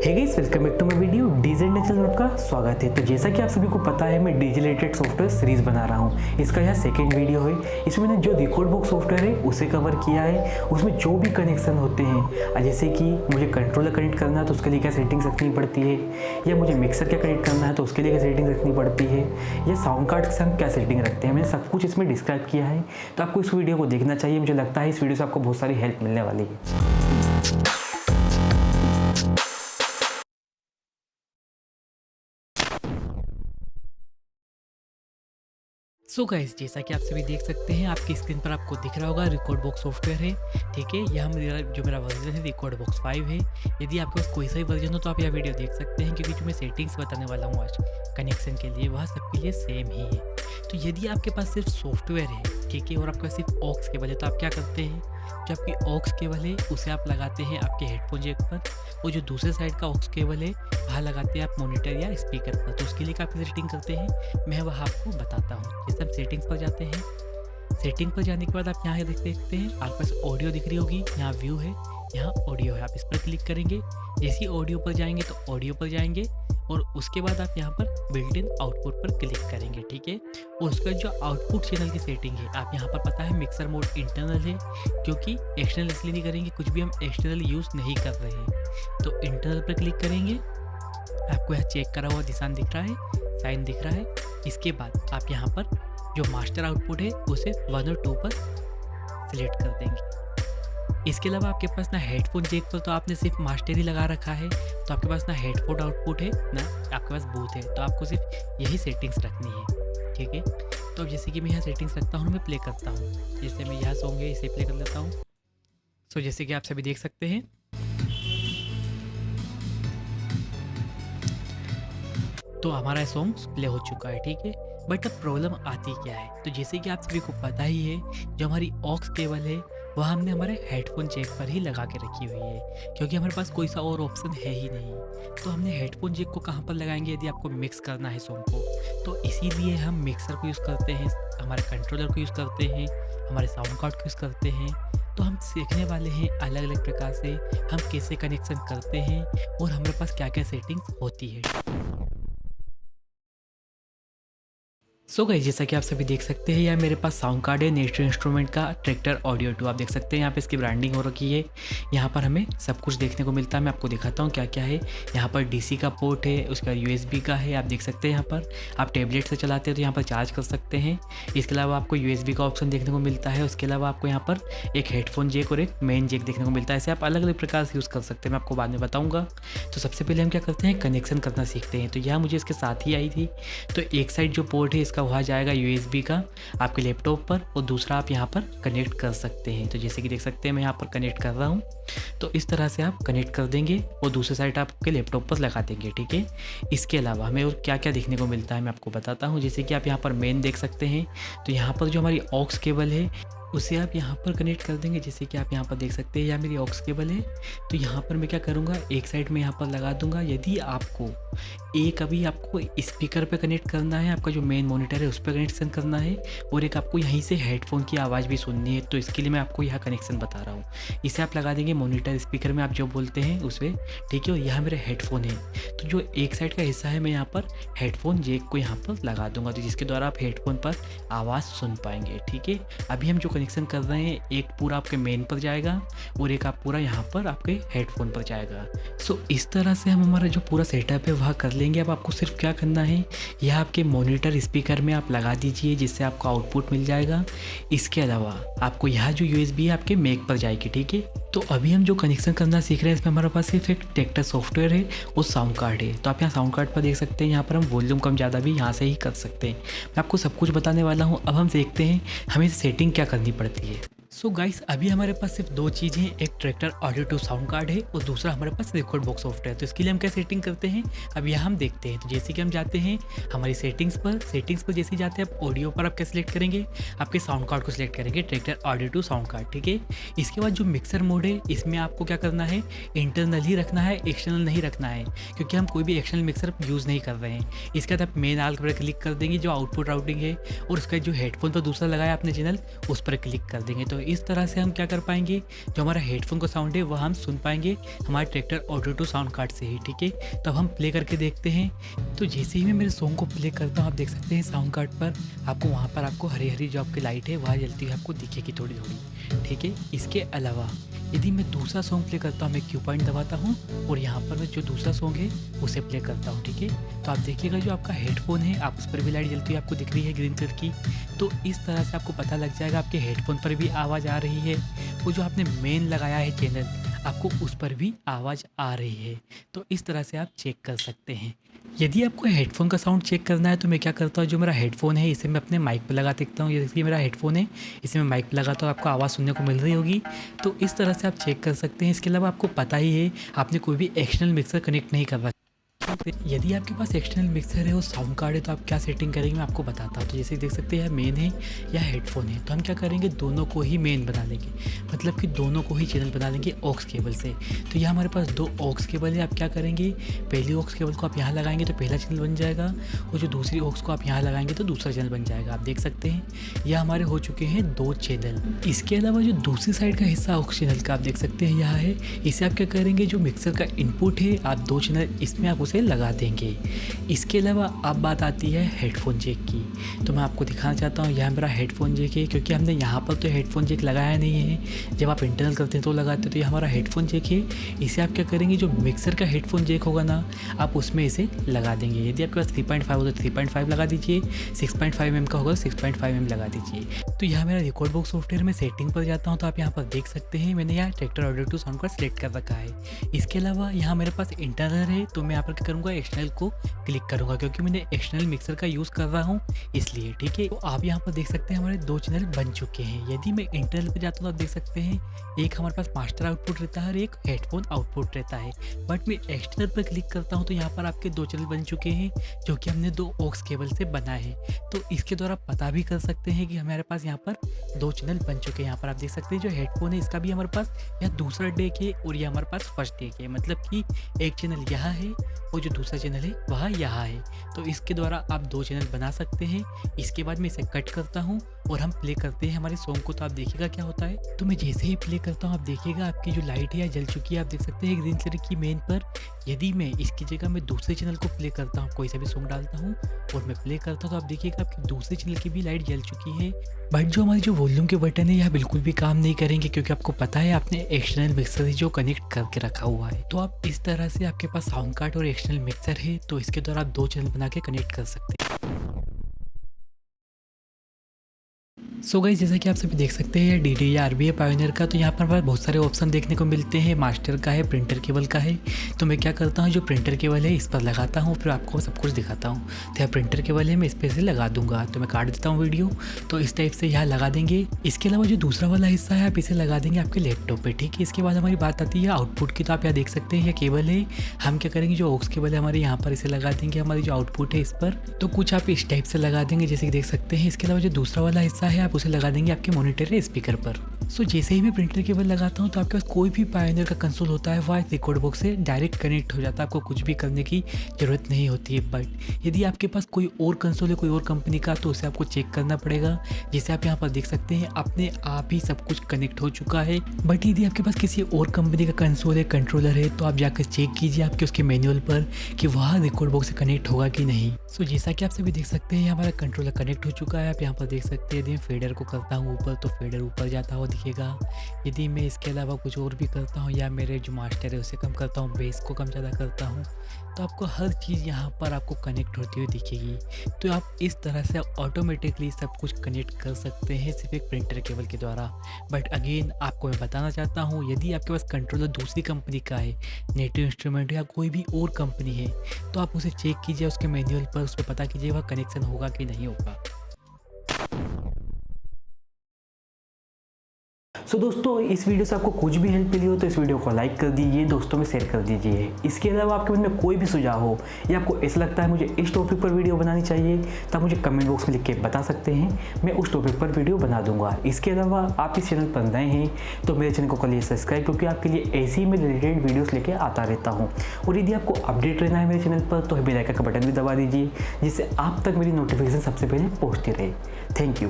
Hey guys, welcome back to my video. DJ natural आपका स्वागत है। तो जैसा कि आप सभी को पता है, मैं डीजे रिलेटेड सॉफ्टवेयर सीरीज बना रहा हूँ। इसका यह सेकंड वीडियो है। इसमें मैंने जो रिकॉर्ड बॉक्स सॉफ्टवेयर है उसे कवर किया है। उसमें जो भी कनेक्शन होते हैं, जैसे कि मुझे कंट्रोलर कनेक्ट करना है तो उसके लिए क्या सेटिंग्स रखनी पड़ती है, या मुझे मिक्सर क्या कनेक्ट करना है तो उसके लिए क्या सेटिंग रखनी पड़ती है, या साउंड कार्ड के साथ क्या सेटिंग रखते हैं, मैंने सब कुछ इसमें डिस्क्राइब किया है। तो आपको इस वीडियो को देखना चाहिए। मुझे लगता है इस वीडियो से आपको बहुत सारी हेल्प मिलने वाली है। सो गाइस, जैसा कि आप सभी देख सकते हैं, आपकी स्क्रीन पर आपको दिख रहा होगा रिकॉर्ड बॉक्स सॉफ्टवेयर है। ठीक है, यह मेरा वर्जन है रिकॉर्ड बॉक्स 5 है। यदि आपके पास कोई सा भी वर्जन हो तो आप यह वीडियो देख सकते हैं, क्योंकि जो मैं सेटिंग्स बताने वाला हूँ आज कनेक्शन के लिए, वह सबके लिए सेम ही है। तो यदि आपके पास सिर्फ सॉफ्टवेयर है, ठीक है, और आपके पास सिर्फ ऑक्स केबल है, तो आप क्या करते हैं, जो आपकी ऑक्स केबल है उसे आप लगाते हैं आपके हेडफोन जैक पर, और जो दूसरे साइड का ऑक्स केबल है वहाँ लगाते हैं आप मॉनिटर या स्पीकर पर। तो उसके लिए काफ़ी सेटिंग करते हैं, मैं वह आपको बताता हूँ। जैसे हम सेटिंग्स पर जाते हैं, सेटिंग पर जाने के बाद आप यहाँ देख सकते हैं, आपके पास ऑडियो दिख रही होगी, यहाँ व्यू है, यहाँ ऑडियो है। आप इस पर क्लिक करेंगे। जैसे ही ऑडियो पर जाएंगे तो ऑडियो पर जाएंगे, और उसके बाद आप यहाँ पर बिल्ट इन आउटपुट पर क्लिक करेंगे। ठीक है, और उसका जो आउटपुट चैनल की सेटिंग है, आप यहाँ पर पता है मिक्सर मोड इंटरनल है, क्योंकि एक्सटर्नल इसलिए नहीं करेंगे, कुछ भी हम एक्सटर्नल यूज़ नहीं कर रहे हैं। तो इंटरनल पर क्लिक करेंगे। आपको यहाँ चेक करा हुआ निशान दिख रहा है, साइन दिख रहा है। इसके बाद आप यहाँ पर जो मास्टर आउटपुट है उसे 1 और 2 पर सिलेक्ट कर देंगे। इसके अलावा आपके पास ना हेडफोन जैक पर तो आपने सिर्फ मास्टर ही लगा रखा है, तो आपके पास ना हेडफोन आउटपुट है ना आपके पास बूथ है, तो आपको सिर्फ यही सेटिंग्स रखनी है। ठीक है, तो अब जैसे कि मैं यहाँ सेटिंग्स रखता हूँ, मैं प्ले करता हूँ। जैसे मैं यहाँ सॉन्ग है इसे प्ले कर लेता हूँ। सो जैसे कि आप सभी देख सकते हैं, तो हमारा सॉन्ग प्ले हो चुका है। ठीक है, बट अब प्रॉब्लम आती क्या है, तो जैसे कि आप सभी को पता ही है, जो हमारी ऑक्स केबल है वह हमने हमारे हेडफोन जैक पर ही लगा के रखी हुई है, क्योंकि हमारे पास कोई सा और ऑप्शन है ही नहीं। तो हमने हेडफोन जैक को कहाँ पर लगाएंगे यदि आपको मिक्स करना है सॉन्ग को, तो इसीलिए हम मिक्सर को यूज़ करते हैं, हमारे कंट्रोलर को यूज़ करते हैं, हमारे साउंड कार्ड को यूज़ करते हैं। तो हम सीखने वाले हैं अलग अलग प्रकार से हम कैसे कनेक्शन करते हैं और हमारे पास क्या क्या सेटिंग्स होती है। सो गाइस, जैसा कि आप सभी देख सकते हैं, यह मेरे पास साउंड कार्ड है नेचुरल इंस्ट्रूमेंट का ट्रैक्टर ऑडियो 2। आप देख सकते हैं यहाँ पे इसकी ब्रांडिंग हो रखी है। यहाँ पर हमें सब कुछ देखने को मिलता है। मैं आपको दिखाता हूँ क्या क्या है। यहाँ पर डीसी का पोर्ट है, उसका यूएसबी का है। आप देख सकते हैं यहाँ पर आप टैबलेट से चलाते हैं तो यहाँ पर चार्ज कर सकते हैं। इसके अलावा आपको यूएसबी का ऑप्शन देखने को मिलता है। उसके अलावा आपको यहाँ पर एक हेडफोन जैक और एक मेन जैक देखने को मिलता है। ऐसे आप अलग अलग प्रकार से यूज़ कर सकते हैं, मैं आपको बाद में बताऊँगा। तो सबसे पहले हम क्या करते हैं, कनेक्शन करना सीखते हैं। तो यह मुझे इसके साथ ही आई थी। तो एक साइड जो पोर्ट है इसका वहाँ जाएगा यूएसबी का आपके लैपटॉप पर, और दूसरा आप यहाँ पर कनेक्ट कर सकते हैं। तो जैसे कि देख सकते हैं मैं यहाँ पर कनेक्ट कर रहा हूँ। तो इस तरह से आप कनेक्ट कर देंगे और दूसरे साइड आपके लैपटॉप पर लगा देंगे। ठीक है, इसके अलावा हमें और क्या क्या देखने को मिलता है मैं आपको बताता हूँ। जैसे कि आप यहाँ पर मेन देख सकते हैं, तो यहाँ पर जो हमारी ऑक्स केबल है उसे आप यहाँ पर कनेक्ट कर देंगे। जैसे कि आप यहाँ पर देख सकते हैं, यह मेरी ऑक्स केबल है। तो यहाँ पर मैं क्या करूँगा, एक साइड में यहाँ पर लगा दूंगा। यदि आपको एक अभी आपको स्पीकर पे कनेक्ट करना है, आपका जो मेन मॉनिटर है उस पर कनेक्शन करना है, और एक आपको यहीं से हेडफोन की आवाज़ भी सुननी है, तो इसके लिए मैं आपको यह कनेक्शन बता रहा हूँ। इसे आप लगा देंगे मॉनिटर स्पीकर में, आप जो बोलते हैं उसमें। ठीक है, और यहाँ मेरे हेडफोन है, तो जो एक साइड का हिस्सा है मैं यहाँ पर हेडफोन जैक को यहाँ पर लगा दूंगा, तो जिसके द्वारा आप हेडफोन पर आवाज़ सुन पाएंगे। ठीक है, अभी हम जो कनेक्शन कर रहे हैं, एक पूरा आपके मेन पर जाएगा और एक आप पूरा यहाँ पर आपके हेडफोन पर जाएगा। सो इस तरह से हम हमारा जो पूरा सेटअप है वह कर लेंगे। अब आपको सिर्फ क्या करना है, यह आपके मॉनिटर स्पीकर में आप लगा दीजिए, जिससे आपको आउटपुट मिल जाएगा। इसके अलावा आपको यह जो यूएसबी है आपके मैक पर जाएगी। ठीक है, तो अभी हम जो कनेक्शन करना सीख रहे हैं इसमें हमारे पास सिर्फ एक ट्रैक्टर सॉफ्टवेयर है और साउंड कार्ड है। तो आप यहाँ साउंड कार्ड पर देख सकते हैं, यहाँ पर हम वॉल्यूम कम ज़्यादा भी यहाँ से ही कर सकते हैं। मैं आपको सब कुछ बताने वाला हूँ। अब हम देखते हैं हमें सेटिंग क्या करनी पड़ती है। सो गाइस, अभी हमारे पास सिर्फ दो चीज़ें हैं, एक ट्रैक्टर ऑडियो 2 साउंड कार्ड है और दूसरा हमारे पास रिकॉर्ड बॉक्स सॉफ्टवेयर है। तो इसके लिए हम क्या सेटिंग करते हैं, अब यहाँ हम देखते हैं। तो जैसे कि हम जाते हैं हमारी सेटिंग्स पर जैसे ही जाते हैं आप ऑडियो पर आप क्या सिलेक्ट करेंगे, आपके साउंड कार्ड को सिलेक्ट करेंगे, ट्रैक्टर ऑडियो 2 साउंड कार्ड। ठीक है, इसके बाद जो मिक्सर मोड है इसमें आपको क्या करना है, इंटरनल ही रखना है, एक्सटर्नल नहीं रखना है, क्योंकि हम कोई भी एक्सटर्नल मिक्सर यूज़ नहीं कर रहे हैं। इसके बाद आप मेन आल पर क्लिक कर देंगे, जो आउटपुट राउटिंग है, और उसका जो हेडफोन पर दूसरा लगाया आपने चैनल उस पर क्लिक कर देंगे। तो इस तरह से हम क्या कर पाएंगे, जो हमारा हेडफोन का साउंड है वह हम सुन पाएंगे हमारे ट्रैक्टर ऑडियो 2 साउंड कार्ड से ही। ठीक है, तो अब हम प्ले करके देखते हैं। तो जैसे ही मैं मेरे सॉन्ग को प्ले करता हूँ, आप देख सकते हैं साउंड कार्ड पर आपको वहाँ पर आपको हरी हरी जो आपकी लाइट है वह जलती हुई आपको दिखेगी थोड़ी थोड़ी। ठीक है, इसके अलावा यदि मैं दूसरा सॉन्ग प्ले करता हूँ, मैं क्यू पॉइंट दबाता हूँ और यहाँ पर मैं जो दूसरा सॉन्ग है उसे प्ले करता हूँ। ठीक है, तो आप देखिएगा जो आपका हेडफोन है आप उस पर भी लाइट जलती हुई आपको दिख रही है ग्रीन कलर की। तो इस तरह से आपको पता लग जाएगा आपके हेडफोन पर भी आवाज़ आ रही है, वो जो आपने मेन लगाया है चैनल आपको उस पर भी आवाज़ आ रही है। तो इस तरह से आप चेक कर सकते हैं। यदि आपको हेडफोन का साउंड चेक करना है तो मैं क्या करता हूँ, जो मेरा हेडफोन है इसे मैं अपने माइक पर लगा देखता हूँ। जैसे कि मेरा हेडफोन है इसे मैं माइक पर लगाता हूँ, आपको आवाज़ सुनने को मिल रही होगी। तो इस तरह से आप चेक कर सकते हैं। इसके अलावा आपको पता ही है आपने कोई भी एक्सटर्नल मिक्सर कनेक्ट नहीं कर रखा। यदि आपके पास एक्सटर्नल मिक्सर है और साउंड कार्ड है तो आप क्या सेटिंग करेंगे मैं आपको बताता हूँ। तो जैसे देख सकते हैं मेन है या हेडफोन है, तो हम क्या करेंगे दोनों को ही मेन बना लेंगे, मतलब कि दोनों को ही चैनल बना लेंगे ऑक्स केबल से। तो यहाँ हमारे पास 2 ऑक्स केबल है। आप क्या करेंगे, पहली ऑक्स केबल को आप यहाँ लगाएंगे तो पहला चैनल बन जाएगा और जो दूसरी ऑक्स को आप यहाँ लगाएंगे तो दूसरा चैनल बन जाएगा। आप देख सकते हैं यह हमारे हो चुके हैं 2 चैनल। इसके अलावा जो दूसरी साइड का हिस्सा ऑक्स चैनल का आप देख सकते हैं यहाँ है, इसे आप क्या करेंगे जो मिक्सर का इनपुट है आप 2 चैनल इसमें आप उसे लगा देंगे। इसके अलावा अब बात आती है हेडफोन जैक की। तो मैं आपको दिखाना चाहता हूँ यहाँ मेरा हेडफोन जैक है, क्योंकि हमने यहाँ पर तो हेडफोन जैक लगाया नहीं है, जब आप इंटरनल करते हैं तो लगाते हैं। तो ये हमारा हेडफोन जैक है, इसे आप क्या करेंगे जो मिक्सर का हेडफोन जैक होगा ना आप उसमें इसे लगा देंगे। यदि आपके पास 3.5 हो तो 3.5 लगा दीजिए, 6.5 mm का होगा तो 6.5 mm लगा दीजिए। तो यहाँ मेरा रिकॉर्ड बॉक्स सॉफ्टवेयर में सेटिंग पर जाता हूँ तो आप यहाँ पर देख सकते हैं मैंने यहाँ tractor audio 2 sound card select कर रखा है। इसके अलावा यहाँ मेरे पास इंटरनल है, तो मैं यहाँ पर क्या करूँगा एक्सटर्नल को क्लिक करूंगा, क्योंकि मैंने एक्सटर्नल मिक्सर का यूज़ कर रहा हूँ इसलिए। ठीक है, तो आप यहाँ पर देख सकते हैं हमारे 2 चैनल बन चुके हैं। यदि मैं इंटरनल पे जाता हूँ तो आप देख सकते हैं एक हमारे पास मास्टर आउटपुट रहता है और एक हेडफोन आउटपुट रहता है। बट मैं एक्सटर्नल पर क्लिक करता हूँ तो यहाँ पर आपके 2 चैनल बन चुके हैं जो कि हमने 2 ऑक्स केबल से बनाए हैं। तो इसके द्वारा पता भी कर सकते हैं कि हमारे पास यहाँ पर 2 चैनल बन चुके हैं। यहाँ पर आप देख सकते हैं जो हेडफोन है इसका भी हमारे पास यहाँ दूसरा डेक है और ये हमारे पास फर्स्ट डेक है, मतलब कि एक चैनल यहाँ है और जो दूसरा चैनल है वह यहाँ है। तो इसके द्वारा आप 2 चैनल बना सकते हैं। इसके बाद मैं इसे कट करता हूँ और हम प्ले करते हैं हमारे सॉन्ग को, तो आप देखिएगा क्या होता है। तो मैं जैसे ही प्ले करता हूँ आप देखिएगा आपकी जो लाइट है जल चुकी है, आप देख सकते हैं ग्रीन कलर की मेन पर। यदि मैं इसकी जगह मैं दूसरे चैनल को प्ले करता हूँ, कोई सा भी सॉन्ग डालता हूँ और मैं प्ले करता हूँ तो आप देखिएगा आपकी दूसरे चैनल की भी लाइट जल चुकी है। बट जो हमारी जो वॉल्यूम के बटन है यह बिल्कुल भी काम नहीं करेंगे, क्योंकि आपको पता है आपने एक्सटर्नल मिक्सर से जो कनेक्ट करके रखा हुआ है। तो आप इस तरह से आपके पास साउंड कार्ड और एक्सटर्नल मिक्सर है तो इसके द्वारा आप 2 चैनल बना के कनेक्ट कर सकते हैं। सो गाइस जैसा कि आप सभी देख सकते हैं DD या RBA पायोनियर का, तो यहाँ पर बहुत सारे ऑप्शन देखने को मिलते हैं। मास्टर का है, प्रिंटर केबल का है। तो मैं क्या करता हूँ जो प्रिंटर केबल है इस पर लगाता हूँ, फिर आपको सब कुछ दिखाता हूँ। तो यहाँ प्रिंटर केबल है, मैं इस पर से लगा दूंगा। तो मैं काट देता हूँ वीडियो, तो इस टाइप से यहाँ लगा देंगे। इसके अलावा जो दूसरा वाला हिस्सा है आप इसे लगा देंगे आपके लैपटॉप पर। ठीक है, इसके बाद हमारी बात आती है आउटपुट की। तो आप यहाँ देख सकते हैं यह केबल है, हम क्या करेंगे जो ऑक्स केबल है हमारे यहाँ पर इसे लगा देंगे हमारी जो आउटपुट है इस पर। तो कुछ आप इस टाइप से लगा देंगे जैसे कि देख सकते हैं। इसके अलावा जो दूसरा वाला हिस्सा है आप उसे लगा देंगे आपके मॉनिटर है स्पीकर पर। सो जैसे ही मैं प्रिंटर केबल लगाता हूँ तो आपके पास कोई भी पायोनियर का कंसोल होता है वह रिकॉर्ड बॉक्स से डायरेक्ट कनेक्ट हो जाता है, आपको कुछ भी करने की ज़रूरत नहीं होती है। बट यदि आपके पास कोई और कंसोल है कोई और कंपनी का तो उसे आपको चेक करना पड़ेगा। जैसे आप यहाँ पर देख सकते हैं अपने आप ही सब कुछ कनेक्ट हो चुका है। बट यदि आपके पास किसी और कंपनी का कंसोल है कंट्रोलर है तो आप जाकर चेक कीजिए आपके उसके मैनुअल पर कि वह रिकॉर्ड बॉक्स से कनेक्ट होगा कि नहीं। सो जैसा कि आप सभी देख सकते हैं हमारा कंट्रोलर कनेक्ट हो चुका है। आप यहाँ पर देख सकते हैं यदि मैं फेडर को करता हूँ ऊपर तो फेडर ऊपर जाता हुआ दिखेगा। यदि मैं इसके अलावा कुछ और भी करता हूँ या मेरे जो मास्टर है उसे कम करता हूँ, बेस को कम ज़्यादा करता हूँ, तो आपको हर चीज़ यहाँ पर आपको कनेक्ट होती हुई दिखेगी। तो आप इस तरह से ऑटोमेटिकली सब कुछ कनेक्ट कर सकते हैं सिर्फ एक प्रिंटर केबल के द्वारा। बट अगेन आपको मैं बताना चाहता हूँ यदि आपके पास कंट्रोलर दूसरी कंपनी का है, नेटिव इंस्ट्रूमेंट या कोई भी और कंपनी है, तो आप उसे चेक कीजिए उसके मैनुअल पर, उस पर पता कीजिए वह कनेक्शन होगा कि नहीं होगा। सो दोस्तों इस वीडियो से आपको कुछ भी हेल्प मिली हो तो इस वीडियो को लाइक कर दीजिए, दोस्तों में शेयर कर दीजिए। इसके अलावा आपके मन में कोई भी सुझाव हो या आपको ऐसा लगता है मुझे इस टॉपिक पर वीडियो बनानी चाहिए तो आप मुझे कमेंट बॉक्स में लिख के बता सकते हैं, मैं उस टॉपिक पर वीडियो बना दूंगा। इसके अलावा आप इस चैनल पर नए हैं तो मेरे चैनल को कर लिए सब्सक्राइब, क्योंकि आपके लिए ऐसे ही मैं रिलेटेड वीडियोज़ लेके आता रहता हूँ। और यदि आपको अपडेट रहना है मेरे चैनल पर तो बेल आइकन का बटन भी दबा दीजिए जिससे आप तक मेरी नोटिफिकेशन सबसे पहले पहुँचती रहे। Thank you.